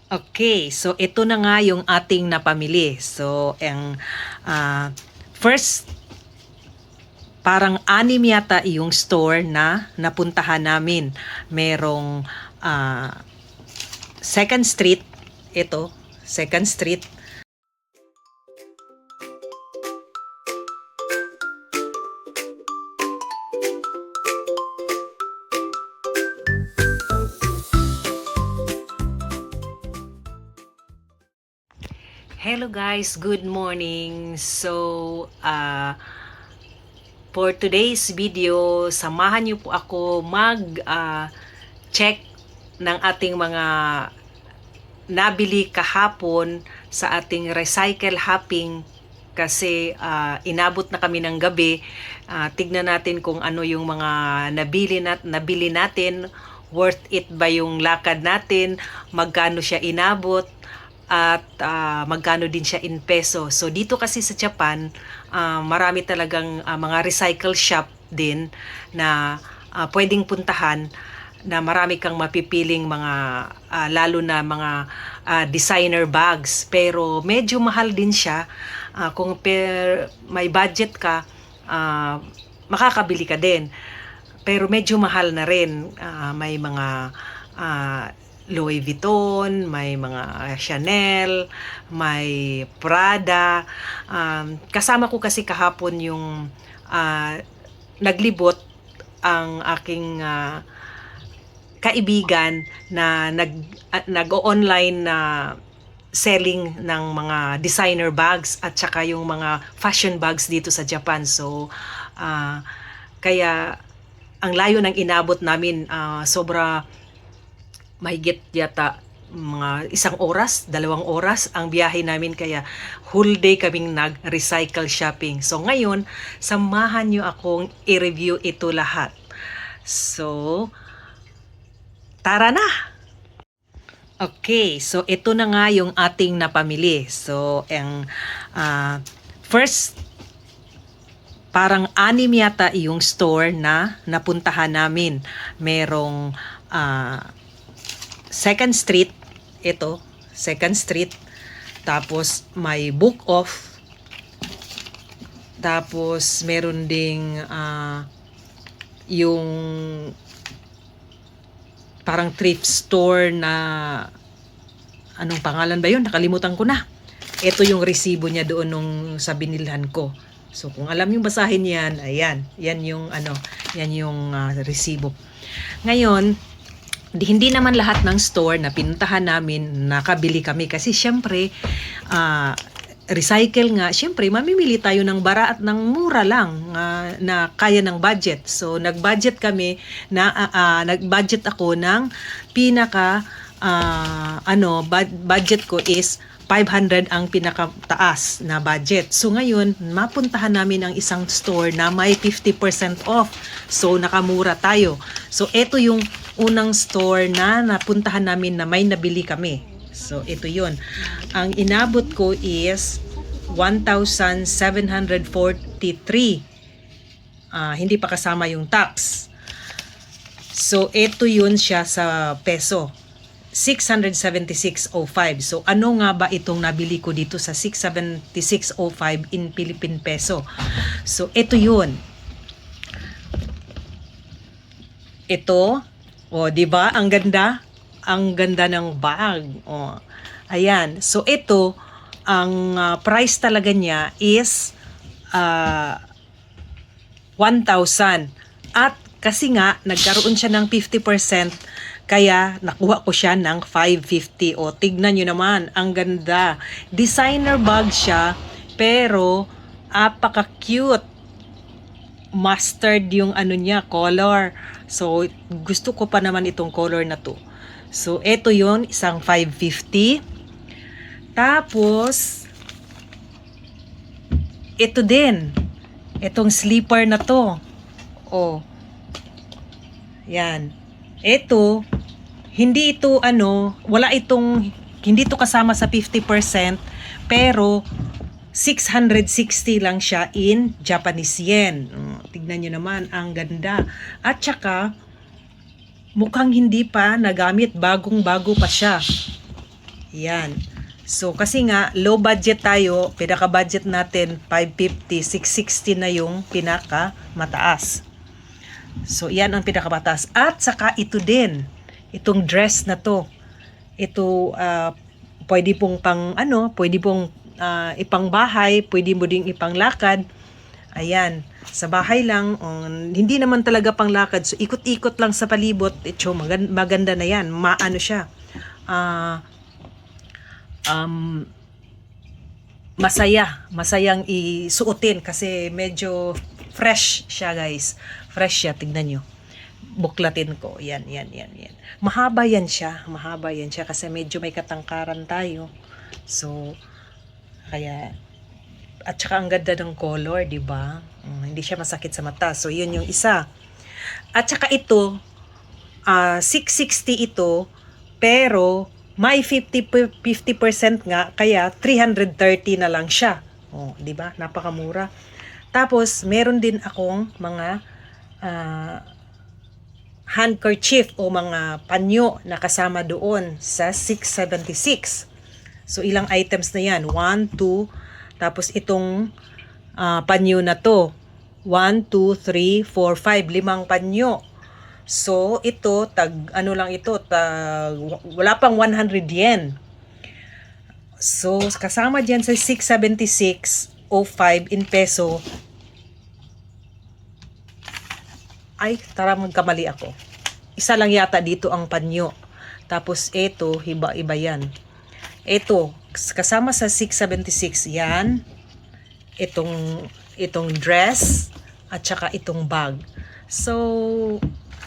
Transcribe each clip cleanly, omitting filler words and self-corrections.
Okay, so ito na nga yung ating napamili. So, ang first, parang 6 yata yung store na napuntahan namin. Merong Second Street, ito, Second Street. Hello guys, good morning. So, for today's video, samahan niyo po ako check ng ating mga nabili kahapon sa ating recycle hopping kasi inabot na kami ng gabi. Tignan natin kung ano yung mga nabili natin, worth it ba yung lakad natin, magkano siya inabot, at magkano din siya in peso. So dito kasi sa Japan, marami talagang mga recycle shop din na pwedeng puntahan, na marami kang mapipiling mga lalo na mga designer bags, pero medyo mahal din siya. Kung may budget ka, makakabili ka din, pero medyo mahal na rin. May mga Louis Vuitton, may mga Chanel, may Prada. Kasama ko kasi kahapon yung naglibot ang aking kaibigan na nag-online na selling ng mga designer bags at saka yung mga fashion bags dito sa Japan. So, kaya ang layo ng inabot namin, sobra mahigit yata mga 1 oras, 2 oras ang biyahe namin, kaya whole day kaming nag-recycle shopping. So ngayon, samahan nyo akong i-review ito lahat. So, tara na! Okay, so ito na nga yung ating napamili. So, ang first, parang 6 yata yung store na napuntahan namin. Merong Second Street, ito, Second Street. Tapos may Book Off. Tapos meron ding yung parang thrift store na, anong pangalan ba yun? Nakalimutan ko na. Ito yung resibo niya doon nung sa binilhan ko. So kung alam yung basahin yan, ayan, yan yung resibo. Ngayon, hindi naman lahat ng store na pinuntahan namin nakabili kami, kasi syempre recycle nga, syempre mamimili tayo ng bara at ng mura lang na kaya ng budget. So nag-budget kami na nag-budget ako ng pinaka budget ko is 500 ang pinakataas na budget. So ngayon, mapuntahan namin ang isang store na may 50% off. So nakamura tayo. So ito yung unang store na napuntahan namin na may nabili kami. So ito yun. Ang inabot ko is 1,743. Hindi pa kasama yung tax. So ito yun siya sa peso. 676.05. So ano nga ba itong nabili ko dito sa 676.05 in Philippine peso? So ito yun. Ito, di ba? Ang ganda. Ang ganda ng bag. Ayan. So ito, ang price talaga niya is 1,000. At kasi nga nagkaroon siya ng 50%, kaya nakuha ko siya ng 550. Tignan nyo naman, ang ganda. Designer bag siya, pero apaka-cute. Mustard yung niya, color. So, gusto ko pa naman itong color na to. So, ito yun, isang 550. Tapos, ito din. Itong slipper na to. Yan. Ito, hindi ito hindi ito kasama sa 50%, pero 660 lang siya in Japanese yen. Tignan nyo naman, ang ganda. At saka, mukhang hindi pa nagamit, bagong-bago pa siya. Yan. So, kasi nga, low budget tayo, pinaka-budget natin, 550, 660 na yung pinaka-mataas. So, yan ang pinaka-mataas. At saka ito din, itong dress na to. Ito, pwede pong pwede pong ipangbahay, pwede mo ding ipanglakad. Ayan, sa bahay lang, hindi naman talaga panglakad. So, ikot-ikot lang sa palibot. Ito, maganda na yan. Maano siya. Masayang isuotin kasi medyo fresh siya, guys. Fresh siya, tignan nyo. Buklatin ko. Yan. Mahaba yan siya kasi medyo may katangkaran tayo. So, kaya, at saka ang ganda ng color, di ba? Hindi siya masakit sa mata. So, yun yung isa. At saka ito, 660 ito, pero may 50% nga, kaya 330 na lang siya. Di ba? Napakamura. Tapos, meron din akong mga handkerchief o mga panyo na kasama doon sa 676. So, ilang items na yan? 1, 2, tapos itong panyo na to. 1, 2, 3, 4, 5. 5 panyo. So, ito, wala pang 100 yen. So, kasama dyan sa 676.05 in peso. Ay, tara, magkamali ako. Isa lang yata dito ang panyo. Tapos, ito, iba yan. Ito, kasama sa 676, yan. Itong dress, at saka itong bag. So,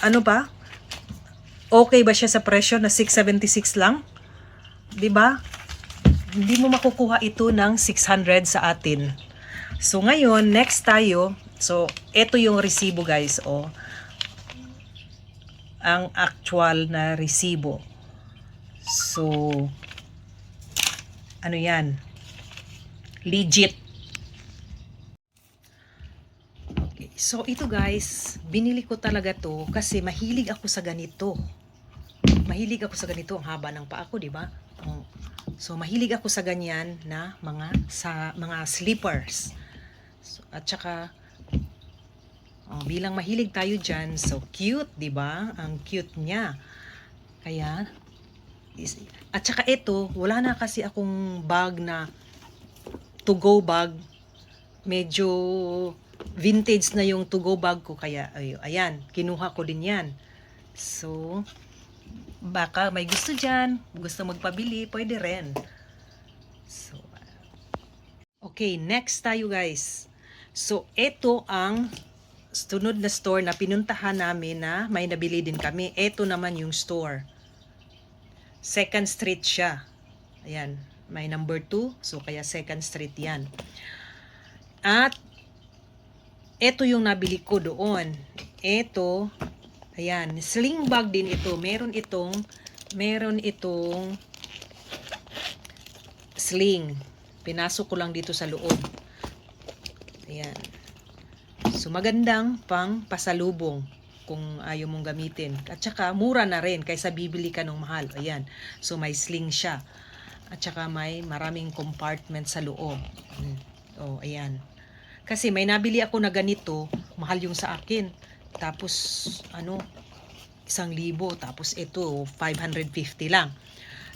ano ba? Okay ba siya sa presyo na 676 lang? 'Di ba? Hindi mo makukuha ito ng 600 sa atin. So ngayon, next tayo. So, ito yung resibo, guys, ang actual na resibo. So, ano 'yan? Legit. So, ito, guys, binili ko talaga to kasi mahilig ako sa ganito. Mahilig ako sa ganito, ang haba ng paa ko, di ba? So, mahilig ako sa ganyan na mga slippers. So, at saka, bilang mahilig tayo dyan, so cute, di ba? Ang cute niya. Kaya, at saka ito, wala na kasi akong bag na to-go bag. Medyo vintage na yung to-go bag ko, kaya ayan, kinuha ko din yan. So, baka may gusto dyan, gusto magpabili, pwede rin. So, okay, next tayo, guys. So, ito ang sunod na store na pinuntahan namin na may nabili din kami. Ito naman yung store. 2nd Street siya. Ayan, may number 2, so kaya 2nd Street yan. At ito yung nabili ko doon. Ito, ayan, sling bag din ito. Meron itong sling. Pinasok ko lang dito sa loob. Ayan. So, magandang pang pasalubong kung ayaw mong gamitin. At saka, mura na rin kaysa bibili ka ng mahal. Ayan. So, may sling siya. At saka, may maraming compartment sa loob. Ayan. Kasi may nabili ako na ganito, mahal yung sa akin. Tapos, 1,000. Tapos ito, 550 lang.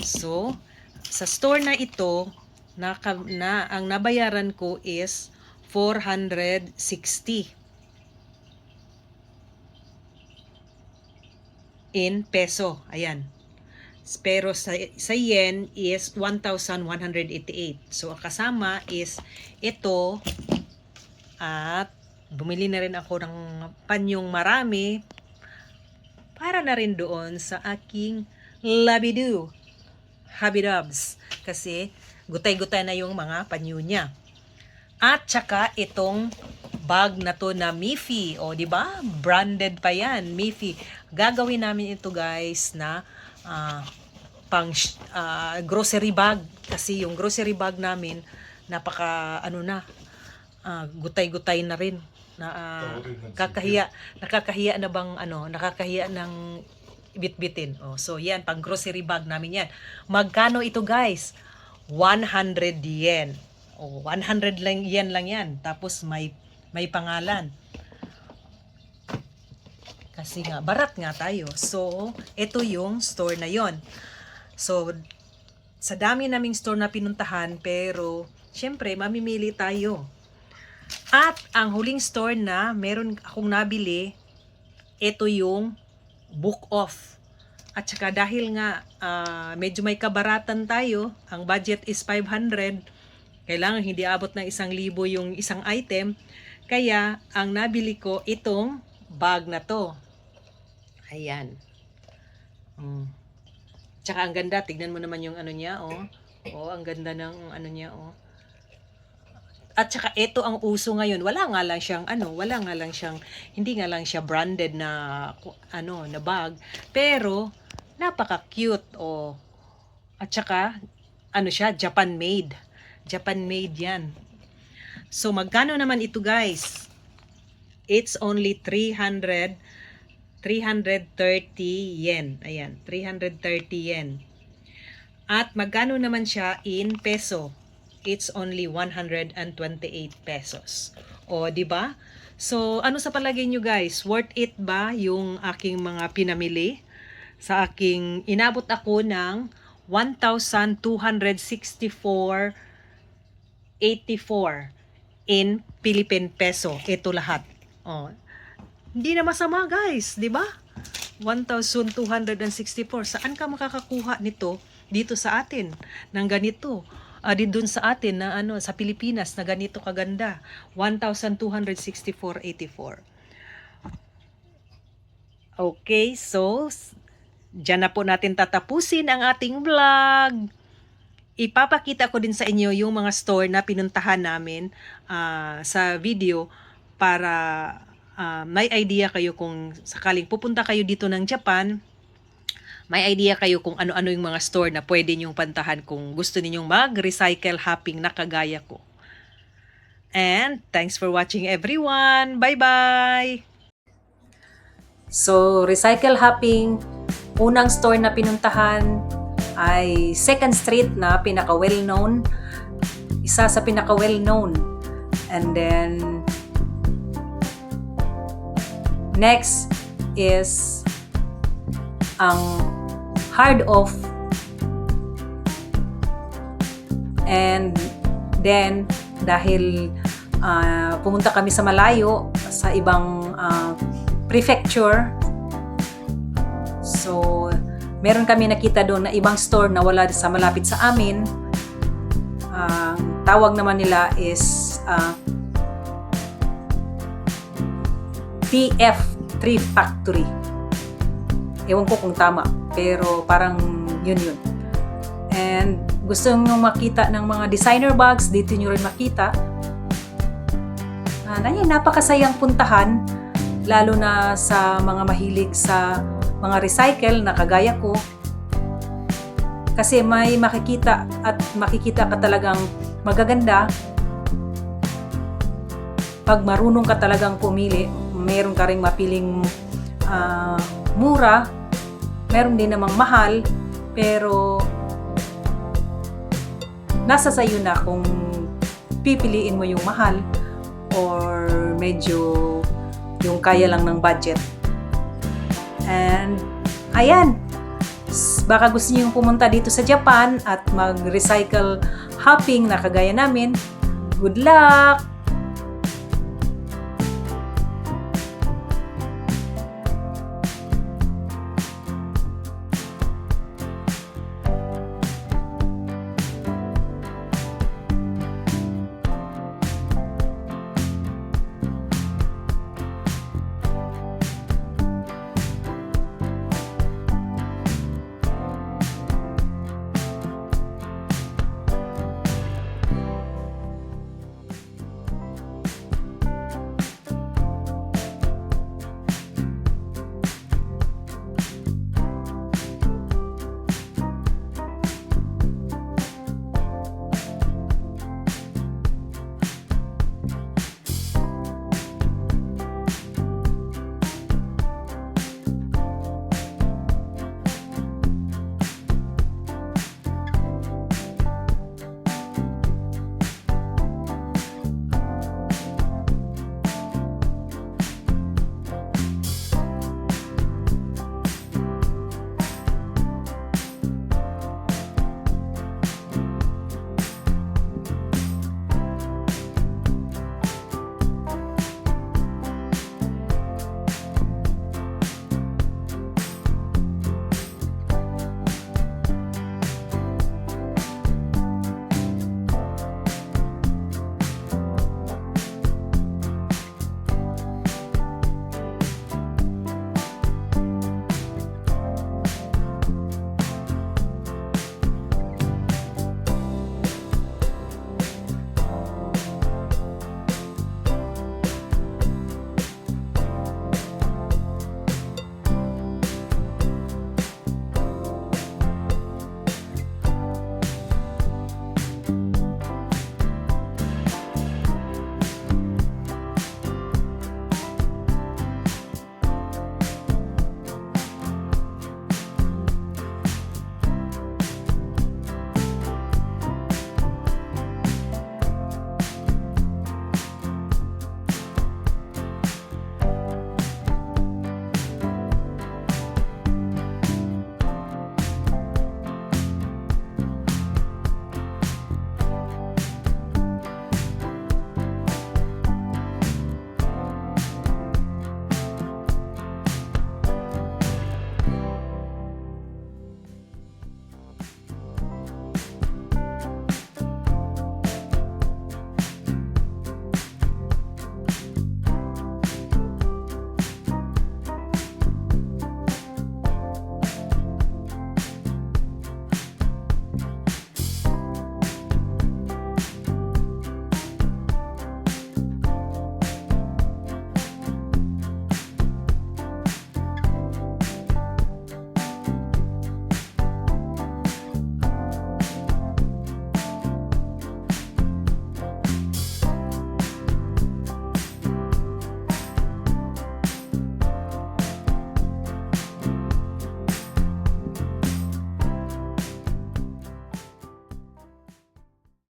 So, sa store na ito, ang nabayaran ko is 460 in peso. Ayan. Pero sa yen is 1,188. So, ang kasama is ito. At bumili na rin ako ng panyong marami para na rin doon sa aking labidu, habidabs. Kasi gutay-gutay na yung mga panyo niya. At saka itong bag na to na Miffy. Di ba? Branded pa yan, Miffy. Gagawin namin ito, guys, na pang grocery bag. Kasi yung grocery bag namin, gutay-gutay na rin. Nakakahiya na bang nakakahiya ng bitbitin. Oh, so yan, pang grocery bag namin yan. Magkano ito guys? 100 yen. Oh, 100 lang yen lang yan. Tapos may pangalan. Kasi nga, barat nga tayo. So, ito yung store na yon. So, sa dami naming store na pinuntahan, pero, syempre, mamimili tayo. At, ang huling store na meron akong nabili, ito yung Book Off. At saka dahil nga, medyo may kabaratan tayo, ang budget is 500, kailangan hindi abot ng 1,000 yung isang item, kaya, ang nabili ko, itong bag na to. Ayan. Tsaka ang ganda, tignan mo naman yung ano niya, oh. Oh, ang ganda ng ano niya, oh. At saka ito ang uso ngayon. Wala nga lang siyang hindi nga lang siya branded na na bag, pero napaka-cute, oh. At saka siya, Japan made. Japan made 'yan. So magkano naman ito, guys? It's only 330 yen. Ayan, 330 yen. At magkano naman siya in peso? It's only 128 pesos. O, di ba? So, ano sa palagay nyo guys? Worth it ba yung aking mga pinamili? Sa aking, inabot ako ng 1,264.84 in Philippine peso. Ito lahat. O, hindi na masama guys, di ba? 1,264. Saan ka makakakuha nito dito sa atin ng ganito? Dun sa atin na sa Pilipinas na ganito kaganda. 1,264.84. Okay, so diyan na po natin tatapusin ang ating vlog. Ipapakita ko din sa inyo yung mga store na pinuntahan namin sa video para may idea kayo kung sakaling pupunta kayo dito ng Japan, may idea kayo kung ano-ano yung mga store na pwede nyong pantahan kung gusto ninyong mag-recycle hopping na kagaya ko. And thanks for watching everyone. Bye-bye! So, recycle hopping, unang store na pinuntahan ay 2nd Street na pinaka-well-known. Isa sa pinaka-well-known. And then, next is ang Hard Off. And then, dahil pumunta kami sa malayo, sa ibang prefecture, so meron kami nakita doon na ibang store na wala sa malapit sa amin. Tawag naman nila is TF3 Factory. Ewan ko kung tama, pero parang yun. And gusto nyo makita ng mga designer bags, dito nyo rin makita. Napakasayang puntahan, lalo na sa mga mahilig sa mga recycle na kagaya ko. Kasi may makikita ka talagang magaganda. Pag marunong ka talagang pumili, meron ka ring mapiling mura, meron din namang mahal, pero nasa sayo na kung pipiliin mo yung mahal or medyo yung kaya lang ng budget. And ayan, baka gusto niyo pumunta dito sa Japan at mag-recycle hopping na kagaya namin. Good luck!